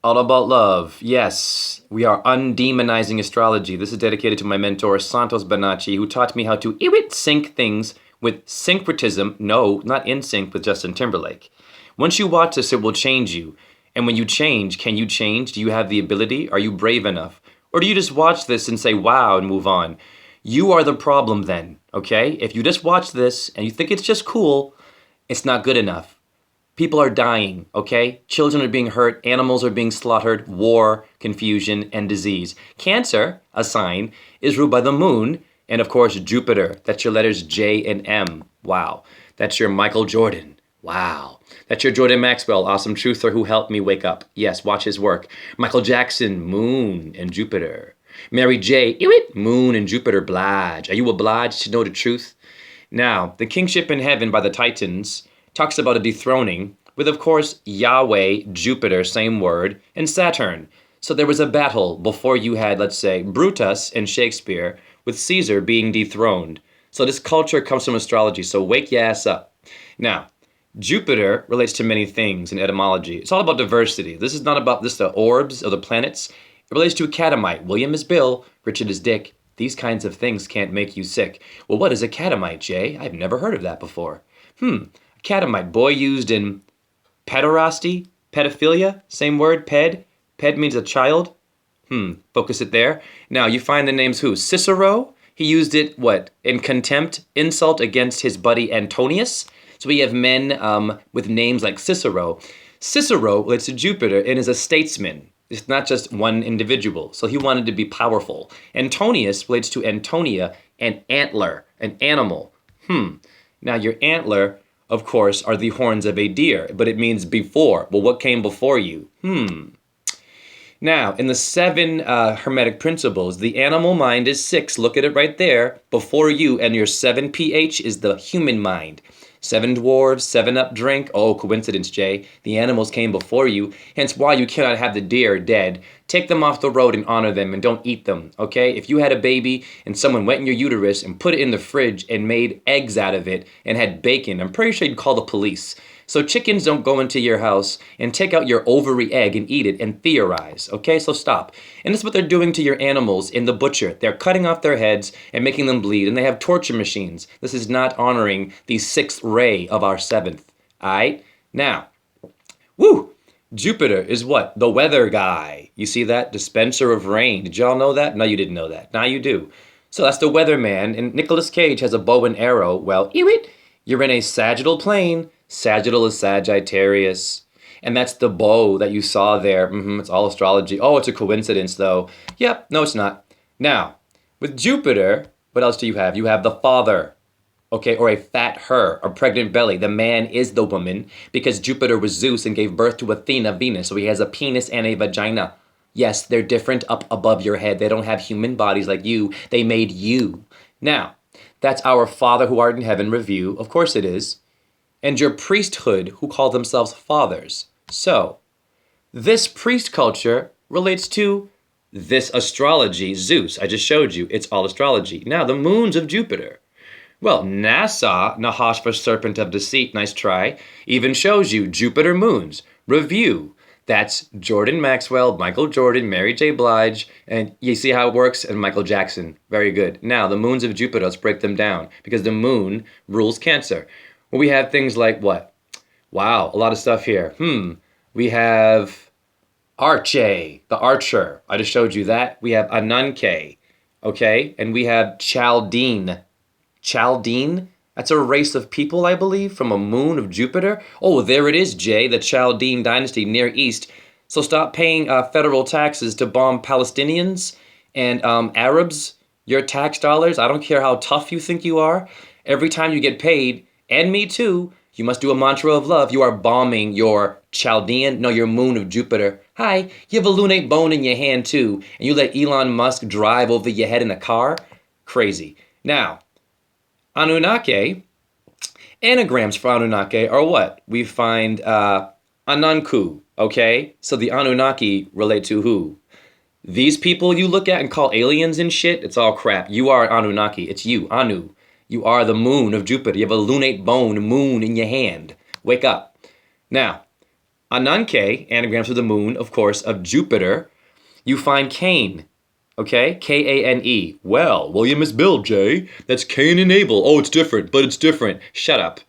All about love. Yes, we are undemonizing astrology. This is dedicated to my mentor, Santos Bonacci, who taught me how to sync things with syncretism. No, not in sync with Justin Timberlake. Once you watch this, it will change you. And when you change, can you change? Do you have the ability? Are you brave enough? Or do you just watch this and say, wow, and move on? You are the problem then, okay? If you just watch this and you think it's just cool, it's not good enough. People are dying, okay? Children are being hurt, animals are being slaughtered, war, confusion, and disease. Cancer, a sign, is ruled by the moon, and of course, Jupiter. That's your letters J and M. Wow. That's your Michael Jordan. Wow. That's your Jordan Maxwell, awesome truther who helped me wake up. Yes, watch his work. Michael Jackson, moon and Jupiter. Mary J, moon and Jupiter, Blige. Are you obliged to know the truth? Now, the kingship in heaven by the Titans talks about a dethroning with, of course, Yahweh, Jupiter, same word, and Saturn. So there was a battle before you had, let's say, Brutus and Shakespeare with Caesar being dethroned. So this culture comes from astrology, so wake your ass up. Now, Jupiter relates to many things in etymology. It's all about diversity. This is not about the orbs or the planets. It relates to Academite. William is Bill, Richard is Dick. These kinds of things can't make you sick. Well, what is Academite, Jay? I've never heard of that before. Academite, boy used in pederasty, pedophilia, same word, ped. Ped means a child. Focus it there. Now, you find the names who? Cicero, he used it, what? In contempt, insult against his buddy Antonius. So we have men with names like Cicero. Cicero relates to Jupiter and is a statesman. It's not just one individual. So he wanted to be powerful. Antonius relates to Antonia, an antler, an animal. Now your antler, of course, are the horns of a deer, but it means before. Well, what came before you? Now, in the 7 Hermetic principles, the animal mind is 6. Look at it right there. Before you, and your 7 pH is the human mind. 7 dwarves, 7-Up drink. Oh, coincidence, Jay. The animals came before you, hence why you cannot have the deer dead. Take them off the road and honor them and don't eat them, okay? If you had a baby and someone went in your uterus and put it in the fridge and made eggs out of it and had bacon, I'm pretty sure you'd call the police. So chickens don't go into your house and take out your ovary egg and eat it and theorize, okay? So stop. And that's what they're doing to your animals in the butcher. They're cutting off their heads and making them bleed, and they have torture machines. This is not honoring the 6th ray of our 7th, all right? Now, Jupiter is what? The weather guy. You see that? Dispenser of rain. Did y'all know that? No, you didn't know that. Now you do. So that's the weatherman, and Nicolas Cage has a bow and arrow. Well, you're in a sagittal plane. Sagittal is Sagittarius. And that's the bow that you saw there. It's all astrology. Oh, it's a coincidence, though. Yep, no, it's not. Now, with Jupiter, what else do you have? You have the father, okay, or a fat her, a pregnant belly. The man is the woman because Jupiter was Zeus and gave birth to Athena, Venus. So he has a penis and a vagina. Yes, they're different up above your head. They don't have human bodies like you. They made you. Now, that's our Father who art in heaven review. Of course it is. And your priesthood who call themselves fathers. So, this priest culture relates to this astrology, Zeus. I just showed you, it's all astrology. Now, the moons of Jupiter. Well, NASA, Nahash for Serpent of Deceit, nice try, even shows you Jupiter moons. Review. That's Jordan Maxwell, Michael Jordan, Mary J. Blige, and you see how it works? And Michael Jackson. Very good. Now, the moons of Jupiter, let's break them down, because the moon rules Cancer. Well, we have things like what? Wow, a lot of stuff here. We have Arche, the archer. I just showed you that. We have Ananke, okay? And we have Chaldean. Chaldean? That's a race of people, I believe, from a moon of Jupiter. Oh, there it is, Jay, the Chaldean dynasty, Near East. So stop paying federal taxes to bomb Palestinians and Arabs. Your tax dollars, I don't care how tough you think you are. Every time you get paid, and me too, you must do a mantra of love. You are bombing your your moon of Jupiter. Hi, you have a lunate bone in your hand too, and you let Elon Musk drive over your head in a car? Crazy. Now, Anunnaki, anagrams for Anunnaki are what? We find Ananku, okay? So the Anunnaki relate to who? These people you look at and call aliens and shit, it's all crap. You are Anunnaki. It's you, Anu. You are the moon of Jupiter. You have a lunate bone moon in your hand. Wake up. Now, Ananke, anagrams of the moon, of course, of Jupiter, you find Cain. Okay? Kane. Well, William is Bill, Jay. That's Cain and Abel. Oh, it's different, but it's different. Shut up.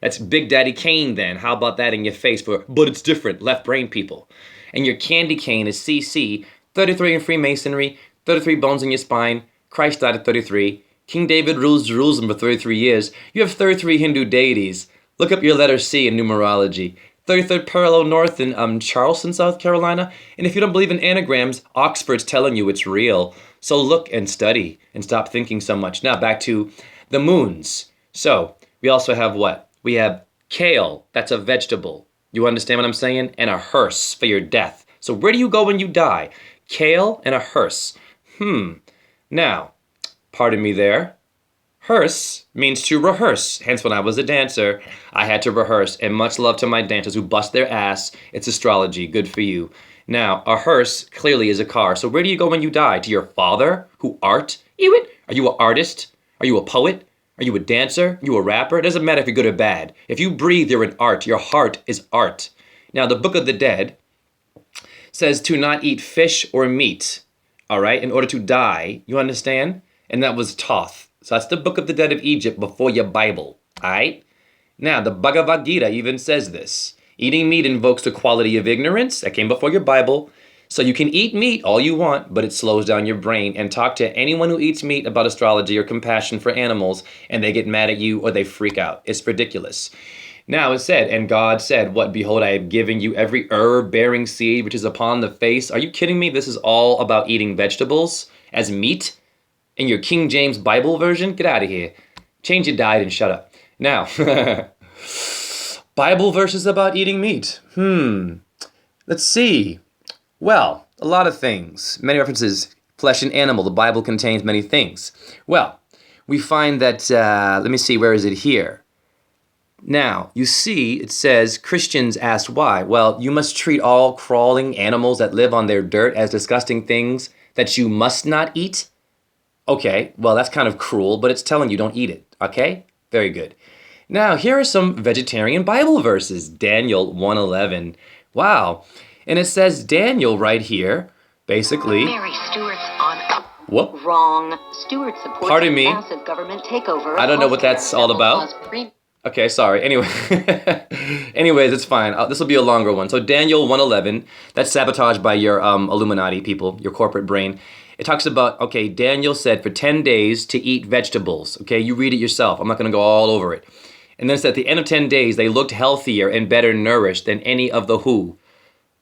That's Big Daddy Kane then. How about that in your face for, but it's different, left brain people. And your candy cane is CC, 33 in Freemasonry, 33 bones in your spine. Christ died at 33. King David rules Jerusalem for 33 years. You have 33 Hindu deities. Look up your letter C in numerology. 33rd parallel north in Charleston, South Carolina. And if you don't believe in anagrams, Oxford's telling you it's real. So look and study and stop thinking so much. Now back to the moons. So we also have what? We have kale. That's a vegetable. You understand what I'm saying? And a hearse for your death. So where do you go when you die? Kale and a hearse. Now, pardon me there. Hearse means to rehearse. Hence, when I was a dancer, I had to rehearse. And much love to my dancers who bust their ass. It's astrology. Good for you. Now, a hearse clearly is a car. So where do you go when you die? To your father, who art? Ewit? Are you an artist? Are you a poet? Are you a dancer? Are you a rapper? It doesn't matter if you're good or bad. If you breathe, you're an art. Your heart is art. Now, the Book of the Dead says to not eat fish or meat, all right, in order to die. You understand? And that was Thoth. So that's the Book of the Dead of Egypt before your Bible, all right? Now, the Bhagavad Gita even says this. Eating meat invokes the quality of ignorance. That came before your Bible. So you can eat meat all you want, but it slows down your brain. And talk to anyone who eats meat about astrology or compassion for animals, and they get mad at you or they freak out. It's ridiculous. Now it said, and God said, what, behold, I have given you every herb bearing seed which is upon the face. Are you kidding me? This is all about eating vegetables as meat in your King James Bible version? Get out of here. Change your diet and shut up. Now, Bible verses about eating meat. Let's see. Well, a lot of things. Many references. Flesh and animal. The Bible contains many things. Well, we find that, let me see, where is it here? Now, you see, it says, Christians asked why. Well, you must treat all crawling animals that live on their dirt as disgusting things that you must not eat. Okay, well, that's kind of cruel, but it's telling you don't eat it. Okay? Very good. Now, here are some vegetarian Bible verses. Daniel 1:11. Wow. And it says Daniel right here, basically. Mary Stewart's on up. What? Wrong. Stewart supports Pardon me? massive government takeover. I don't know what that's all about. Okay, sorry. Anyway, anyways, it's fine. This will be a longer one. So Daniel 1:11, that's sabotaged by your Illuminati people, your corporate brain. It talks about, okay, Daniel said for 10 days to eat vegetables. Okay, you read it yourself. I'm not going to go all over it. And then it said at the end of 10 days, they looked healthier and better nourished than any of the who?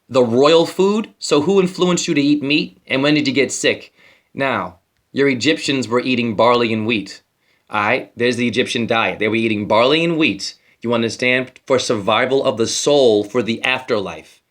The royal food? So who influenced you to eat meat? And when did you get sick? Now, your Egyptians were eating barley and wheat. All right, there's the Egyptian diet. They were eating barley and wheat, you understand, for survival of the soul for the afterlife.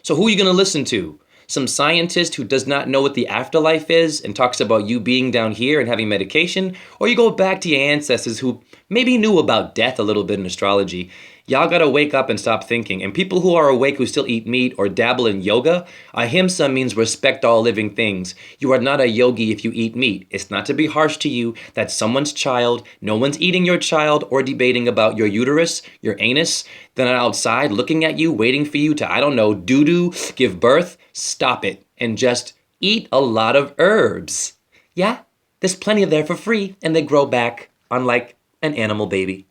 So who are you going to listen to? Some scientist who does not know what the afterlife is and talks about you being down here and having medication? Or you go back to your ancestors who maybe knew about death a little bit in astrology? Y'all gotta wake up and stop thinking. And people who are awake who still eat meat or dabble in yoga, ahimsa means respect all living things. You are not a yogi if you eat meat. It's not to be harsh to you. That's someone's child. No one's eating your child or debating about your uterus, your anus. They're not outside looking at you, waiting for you to, I don't know, doo-doo, give birth. Stop it and just eat a lot of herbs. Yeah, there's plenty of there for free and they grow back, unlike an animal baby.